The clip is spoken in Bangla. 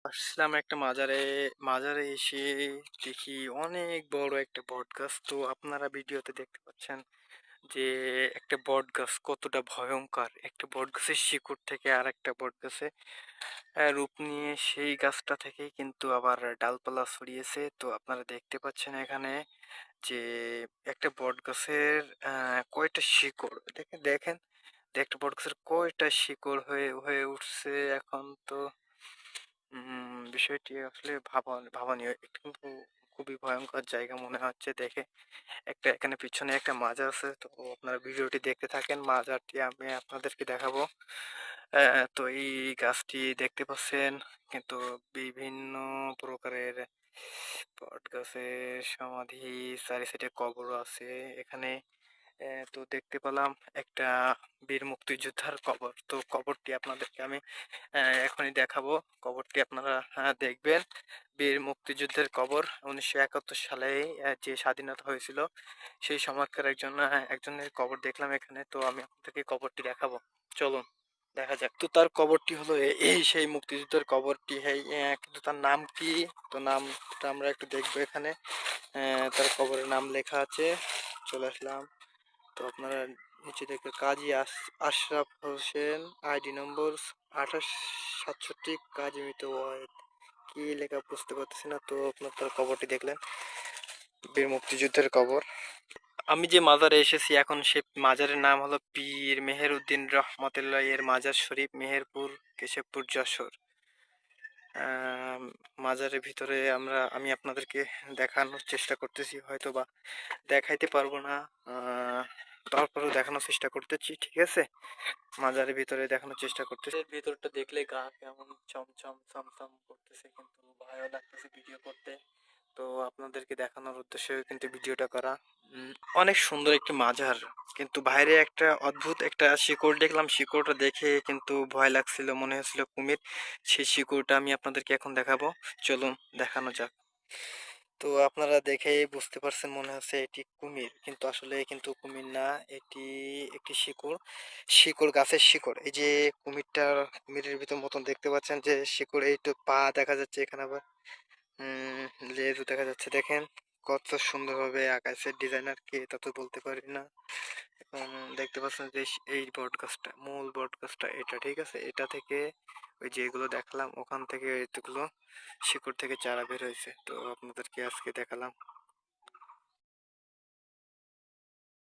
আসছিলাম একটা মাজারে। মাজারে এসে দেখি অনেক বড় একটা বট গাছ। তো আপনারা ভিডিওতে দেখতে পাচ্ছেন যে একটা বট গাছ কতটা ভয়ঙ্কর। একটা বট গাছের শিকড় থেকে আর একটা বট গাছে রূপ নিয়ে সেই গাছটা থেকেই কিন্তু আবার ডালপালা ছড়িয়েছে। তো আপনারা দেখতে পাচ্ছেন এখানে যে একটা বট গাছের কয়টা শিকড় দেখেন দেখেন যে একটা বট গাছের কয়টা শিকড় হয়ে হয়ে উঠছে। এখন তো বিষয়টি আসলে ভাবানীয়। এটা কিন্তু খুবই ভয়ঙ্কর জায়গা মনে হচ্ছে দেখে। একটা এখানে পিছনে একটা মাজার আছে। তো আপনারা ভিডিওটি দেখতে থাকেন। মাজারটি আমি আপনাদেরকে দেখাবো। তো এই গাছটি দেখতে পাচ্ছেন কিন্তু বিভিন্ন প্রকারের বট গাছের সমাধি, চারি সাইডে কবরও আছে এখানে। তো দেখতে পেলাম একটা বীর মুক্তিযোদ্ধার কবর। তো কবরটি আপনাদেরকে আমি এখনই দেখাবো। কবরটি আপনারা দেখবেন। বীর মুক্তিযুদ্ধের কবর ১৯৭১ সালে যে স্বাধীনতা হয়েছিল সেই সময়কার একজনের কবর দেখলাম এখানে। তো আমি আপনাদেরকে কবরটি দেখাবো। চলুন দেখা যাক। তো তার কবরটি হলো এই সেই মুক্তিযুদ্ধের কবরটি। কিন্তু তার নাম কি? তো নামটা আমরা একটু দেখবো এখানে। তার কবরের নাম লেখা আছে। চলে আসলাম। তো আপনারা নিচে দেখতে কাজী আশরাফ হোসেন, আইডি নম্বর ২৮৬৭, কাজী মৃত ওয়াহেদ। কি লেখা বুঝতে পারতেছি না। তো আপনার তার কবরটি দেখলেন, বীর মুক্তিযুদ্ধের কবর। আমি যে মাজারে এসেছি এখন সে মাজারের নাম হলো পীর মেহেরউদ্দিন রহমতুল্লাহ এর মাজার শরীফ, মেহেরপুর, কেশবপুর, যশোর। মাজারের ভিতরে আমি আপনাদেরকে দেখানোর চেষ্টা করতেছি, হয়তো বা দেখাইতে পারবো না। তারপরেও দেখানোর চেষ্টা করতেছি, ঠিক আছে। মাজারের ভিতরে দেখানোর চেষ্টা করতেছি। এর ভিতরটা দেখলে গা কেমন চমচম চমচম করতেছে, কিন্তু ভালো লাগতেছে ভিডিও করতে। তো আপনাদেরকে দেখানোর উদ্দেশ্যে কিন্তু ভিডিওটা করা। উম, অনেক সুন্দর একটি মাজার, কিন্তু বাইরে একটা অদ্ভুত একটা শিকড় দেখলাম। শিকড়টা দেখে কিন্তু ভয় লাগছিল, মনে হচ্ছিল কুমির। সেই শিকড়টা আমি আপনাদেরকে এখন দেখাবো। চলুন দেখানো যাক। তো আপনারা দেখেই বুঝতে পারছেন, মনে হচ্ছে এটি কুমির, কিন্তু আসলে কিন্তু কুমির না। এটি একটি শিকড়। শিকড়, গাছের শিকড়। এই যে কুমিরের ভিতর মতন দেখতে পাচ্ছেন যে শিকড়, এই তো পা দেখা যাচ্ছে এখানে, আবার উম লেজও দেখা যাচ্ছে। দেখেন কত সুন্দরভাবে আঁকাইছে ডিজাইনার, কে তা তো বলতে পারি না। এখন দেখতে পাচ্ছেন যে এই বট গাছটা, মূল বট গাছটা এটা, ঠিক আছে। এটা থেকে ওই যে এগুলো দেখালাম ওখান থেকে এতগুলো শিকড় থেকে চারা বের হয়েছে। তো আপনাদেরকে আজকে দেখালাম।